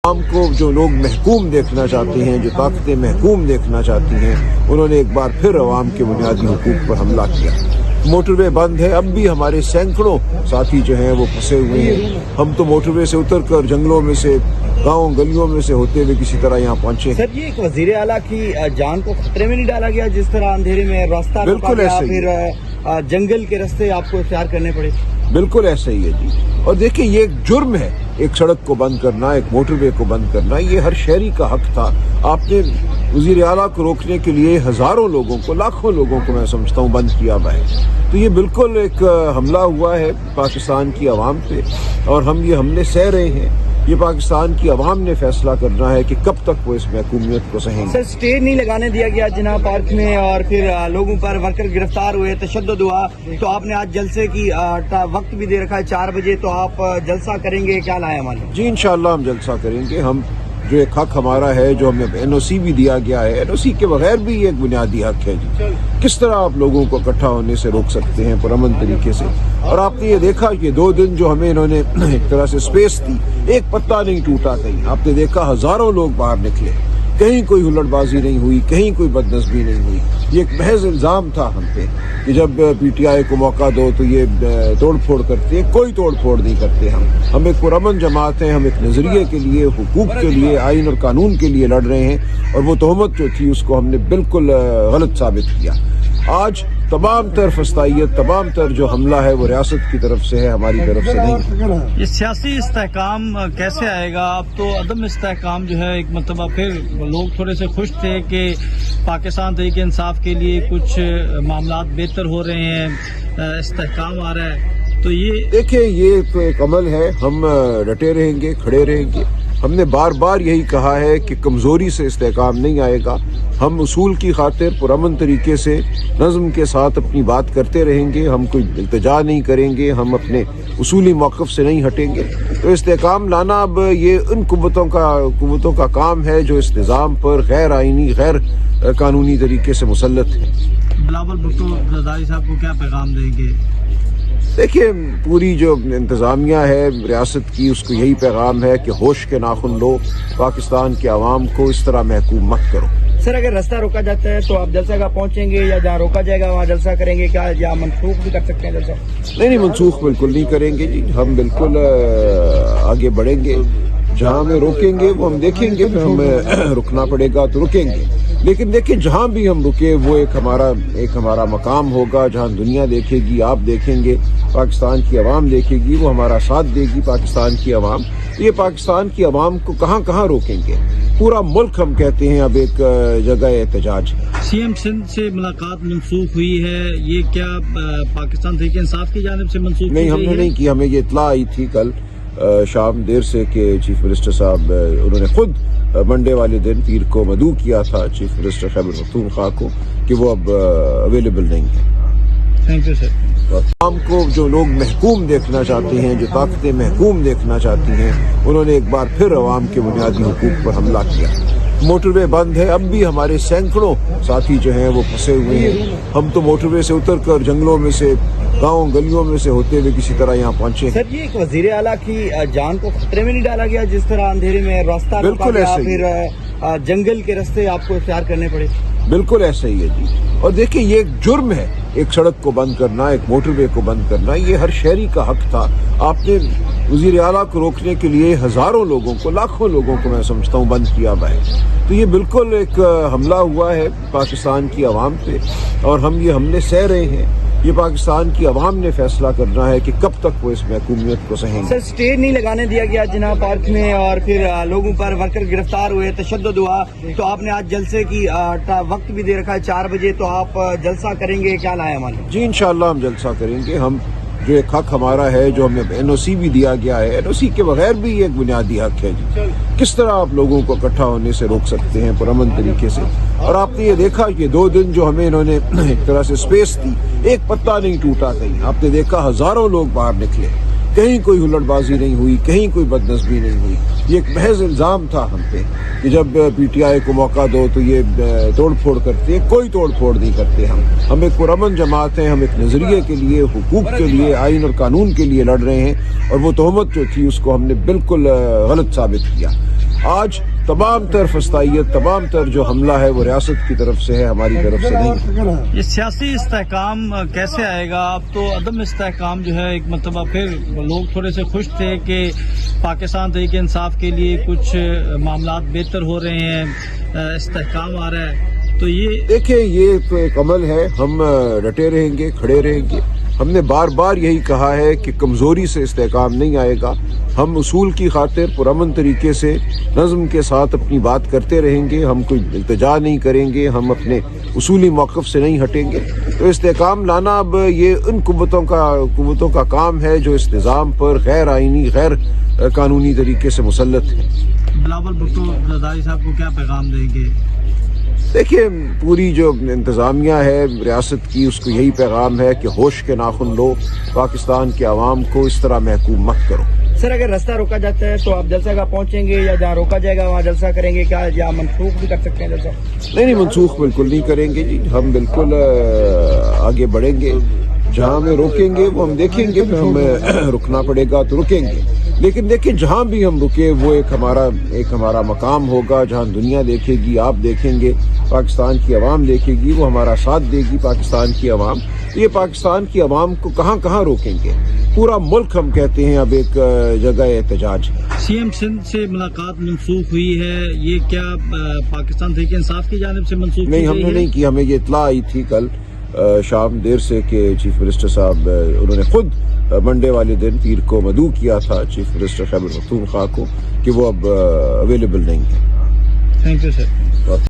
عوام کو جو لوگ محکوم دیکھنا چاہتے ہیں، جو طاقتیں محکوم دیکھنا چاہتی ہیں، انہوں نے ایک بار پھر عوام کے بنیادی حقوق پر حملہ کیا۔ موٹر وے بند ہے، اب بھی ہمارے سینکڑوں ساتھی جو ہیں وہ پھنسے ہوئے ہیں۔ ہم تو موٹر وے سے اتر کر جنگلوں میں سے، گاؤں گلیوں میں سے ہوتے ہوئے کسی طرح یہاں پہنچے۔ سر، یہ ایک وزیر اعلیٰ کی جان کو خطرے میں نہیں ڈالا گیا جس طرح اندھیرے میں راستہ روکا گیا، پھر جنگل کے راستے آپ کو اختیار کرنے پڑے؟ بالکل ایسا ہی ہے جی۔ اور دیکھیں، یہ ایک جرم ہے، ایک سڑک کو بند کرنا، ایک موٹر وے کو بند کرنا، یہ ہر شہری کا حق تھا۔ آپ نے وزیر اعلیٰ کو روکنے کے لیے ہزاروں لوگوں کو، لاکھوں لوگوں کو میں سمجھتا ہوں بند کیا ہوا ہے۔ تو یہ بالکل ایک حملہ ہوا ہے پاکستان کی عوام پہ، اور ہم یہ حملے سہ رہے ہیں۔ یہ پاکستان کی عوام نے فیصلہ کرنا ہے کہ کب تک وہ اس محکومیت کو سہیں گے۔ سر، اسٹے نہیں لگانے دیا گیا جناح پارک میں، اور پھر لوگوں پر ورکر گرفتار ہوئے، تشدد ہوا، تو آپ نے آج جلسے کی وقت بھی دے رکھا ہے 4 بجے، تو آپ جلسہ کریں گے؟ کیا لائے عمل؟ جی انشاءاللہ ہم جلسہ کریں گے۔ ہم جو ایک حق ہمارا ہے، جو ہمیں NOC بھی دیا گیا ہے، NOC کے بغیر بھی ایک بنیادی حق ہے جی۔ کس طرح آپ لوگوں کو اکٹھا ہونے سے روک سکتے ہیں پرامن طریقے سے؟ اور آپ نے یہ دیکھا کہ 2 دن جو ہمیں انہوں نے ایک طرح سے سپیس دی، ایک پتا نہیں ٹوٹا کہیں۔ آپ نے دیکھا ہزاروں لوگ باہر نکلے، کہیں کوئی ہلڑ بازی نہیں ہوئی، کہیں کوئی بدنظمی نہیں ہوئی۔ یہ ایک محض الزام تھا ہم پہ کہ جب PTI کو موقع دو تو یہ توڑ پھوڑ کرتے ہیں۔ کوئی توڑ پھوڑ نہیں کرتے ہم ایک پرامن جماعت ہیں، ہم ایک نظریے کے لیے، حقوق کے لیے، آئین اور قانون کے لیے لڑ رہے ہیں، اور وہ تہمت جو تھی اس کو ہم نے بالکل غلط ثابت کیا۔ آج تمام تر فسطائیت، تمام تر جو حملہ ہے وہ ریاست کی طرف سے ہے، ہماری طرف سے نہیں۔ یہ سیاسی استحکام کیسے آئے گا؟ اب تو عدم استحکام جو ہے ایک مرتبہ پھر لوگ تھوڑے سے خوش تھے کہ پاکستان تحریک انصاف کے لیے کچھ معاملات بہتر ہو رہے ہیں، استحکام آ رہا ہے، تو یہ دیکھیں یہ تو ایک عمل ہے، ہم ڈٹے رہیں گے، کھڑے رہیں گے۔ ہم نے بار بار یہی کہا ہے کہ کمزوری سے استحکام نہیں آئے گا۔ ہم اصول کی خاطر پرامن طریقے سے نظم کے ساتھ اپنی بات کرتے رہیں گے، ہم کوئی التجا نہیں کریں گے، ہم اپنے اصولی موقف سے نہیں ہٹیں گے۔ تو استحکام لانا اب یہ ان قوتوں کا کام ہے جو اس نظام پر غیر آئینی، غیر قانونی طریقے سے مسلط ہیں۔ بلاول بھٹو زرداری صاحب کو کیا پیغام دیں گے؟ دیکھیں، پوری جو انتظامیہ ہے ریاست کی، اس کو یہی پیغام ہے کہ ہوش کے ناخن لو، پاکستان کے عوام کو اس طرح محکوم مت کرو۔ سر، اگر راستہ روکا جاتا ہے تو آپ جلسہ کا پہنچیں گے، یا جہاں روکا جائے گا وہاں جلسہ کریں گے؟ کیا یا منسوخ بھی کر سکتے ہیں جلسہ؟ نہیں، منسوخ بالکل نہیں کریں گے جی۔ ہم بالکل آگے بڑھیں گے، جہاں ہمیں روکیں گے وہ ہم دیکھیں گے، پھر ہمیں رکنا پڑے گا تو رکیں گے۔ لیکن دیکھیں، جہاں بھی ہم رکے وہ ایک ہمارا مقام ہوگا، جہاں دنیا دیکھے گی، آپ دیکھیں گے، پاکستان کی عوام دیکھے گی، وہ ہمارا ساتھ دے گی پاکستان کی عوام۔ یہ پاکستان کی عوام کو کہاں روکیں گے؟ پورا ملک ہم کہتے ہیں اب ایک جگہ احتجاج ہے۔ CM سندھ سے ملاقات منسوخ ہوئی ہے، یہ کیا پاکستان تحریک انصاف کی جانب سے منسوخ نہیں، ہم نے نہیں کی۔ ہمیں یہ اطلاع آئی تھی کل شام دیر سے کہ چیف منسٹر صاحب انہوں نے خود منڈے والے دن پیر کو مدعو کیا تھا چیف منسٹر خیبر پختونخوا کو کہ وہ اب اویلیبل نہیں ہے۔ Thank you sir. عوام کو جو لوگ محکوم دیکھنا چاہتے ہیں، جو طاقتیں محکوم دیکھنا چاہتی ہیں، انہوں نے ایک بار پھر عوام کے بنیادی حقوق پر حملہ کیا۔ موٹر وے بند ہے، اب بھی ہمارے سینکڑوں ساتھی جو ہیں وہ پھنسے ہوئے ہیں۔ ہم تو موٹر وے سے اتر کر جنگلوں میں سے، گاؤں گلیوں میں سے ہوتے ہوئے کسی طرح یہاں پہنچے۔ سر، یہ ایک وزیر اعلیٰ کی جان کو خطرے میں نہیں ڈالا گیا جس طرح اندھیرے میں راستہ روکا گیا، پھر جنگل کے راستے آپ کو اختیار کرنے پڑے؟ بالکل ایسا ہی ہے جی۔ اور دیکھیں، یہ ایک جرم ہے، ایک سڑک کو بند کرنا، ایک موٹر وے کو بند کرنا، یہ ہر شہری کا حق تھا۔ آپ نے وزیر اعلیٰ کو روکنے کے لیے ہزاروں لوگوں کو، لاکھوں لوگوں کو میں سمجھتا ہوں بند کیا ہوا ہے۔ تو یہ بالکل ایک حملہ ہوا ہے پاکستان کی عوام پہ، اور ہم یہ حملے سہ رہے ہیں۔ یہ پاکستان کی عوام نے فیصلہ کرنا ہے کہ کب تک وہ اس محکومیت کو سہیں گے۔ سر، اسٹے نہیں لگانے دیا گیا جناح پارک میں، اور پھر لوگوں پر ورکر گرفتار ہوئے، تشدد ہوا، تو آپ نے آج جلسے کی وقت بھی دے رکھا ہے 4 بجے، تو آپ جلسہ کریں گے؟ کیا لائے عمل؟ جی انشاءاللہ ہم جلسہ کریں گے۔ ہم جو ایک حق ہمارا ہے، جو ہمیں NOC بھی دیا گیا ہے، NOC کے بغیر بھی ایک بنیادی حق ہے جی۔ کس طرح آپ لوگوں کو اکٹھا ہونے سے روک سکتے ہیں پرامن طریقے سے؟ اور آپ نے یہ دیکھا کہ 2 دن جو ہمیں انہوں نے ایک طرح سے سپیس دی، ایک پتا نہیں ٹوٹا کہیں۔ آپ نے دیکھا ہزاروں لوگ باہر نکلے، کہیں کوئی ہلڑ بازی نہیں ہوئی، کہیں کوئی بدنظمی نہیں ہوئی۔ یہ ایک محض الزام تھا ہم پہ کہ جب PTI کو موقع دو تو یہ توڑ پھوڑ کرتے ہیں۔ کوئی توڑ پھوڑ نہیں کرتے ہم ایک پرامن جماعت ہیں، ہم ایک نظریے کے لیے، حقوق کے لیے، آئین اور قانون کے لیے لڑ رہے ہیں، اور وہ تہمت جو تھی اس کو ہم نے بالکل غلط ثابت کیا۔ آج تمام تر فسطائیت، تمام تر جو حملہ ہے وہ ریاست کی طرف سے ہے، ہماری طرف سے نہیں۔ یہ سیاسی استحکام کیسے آئے گا؟ اب تو عدم استحکام جو ہے ایک مرتبہ پھر لوگ تھوڑے سے خوش تھے کہ پاکستان تحریک انصاف کے لیے کچھ معاملات بہتر ہو رہے ہیں، استحکام آ رہا ہے، تو یہ دیکھیں یہ تو ایک عمل ہے، ہم ڈٹے رہیں گے، کھڑے رہیں گے۔ ہم نے بار بار یہی کہا ہے کہ کمزوری سے استحکام نہیں آئے گا، ہم اصول کی خاطر پرامن طریقے سے نظم کے ساتھ اپنی بات کرتے رہیں گے، ہم کوئی التجا نہیں کریں گے، ہم اپنے اصولی موقف سے نہیں ہٹیں گے۔ تو استحکام لانا اب یہ ان قوتوں کا کام ہے جو اس نظام پر غیر آئینی، غیر قانونی طریقے سے مسلط ہیں۔ بلاول بھٹو زرداری صاحب کو کیا پیغام دیں گے؟ دیکھیے پوری جو انتظامیہ ہے ریاست کی، اس کو یہی پیغام ہے کہ ہوش کے ناخن لو، پاکستان کے عوام کو اس طرح محکوم مت کرو۔ سر اگر راستہ روکا جاتا ہے تو آپ جلسہ کا پہنچیں گے یا جہاں روکا جائے گا وہاں جلسہ کریں گے کیا، یا منسوخ بھی کر سکتے ہیں جلسہ؟ نہیں منسوخ بالکل نہیں کریں گے جی، ہم بالکل آگے بڑھیں گے، جہاں ہمیں روکیں گے وہ ہم دیکھیں گے، پھر ہمیں رکنا پڑے گا تو رکیں گے، لیکن دیکھیں جہاں بھی ہم رکے وہ ایک ہمارا مقام ہوگا جہاں دنیا دیکھے گی، آپ دیکھیں گے، پاکستان کی عوام دیکھے گی، وہ ہمارا ساتھ دے گی پاکستان کی عوام۔ یہ پاکستان کی عوام کو کہاں روکیں گے؟ پورا ملک ہم کہتے ہیں اب ایک جگہ احتجاج ہے۔ سی ایم سندھ سے ملاقات منسوخ ہوئی ہے، یہ کیا پاکستان تحریک انصاف کی جانب سے منسوخ نہیں، ہم نے نہیں کی، ہمیں یہ اطلاع آئی تھی کل شام دیر سے کہ چیف منسٹر صاحب انہوں نے خود منڈے والے دن پیر کو مدعو کیا تھا چیف منسٹر خیبر پختونخوا کو کہ وہ اب اویلیبل نہیں ہے۔ Thank you sir.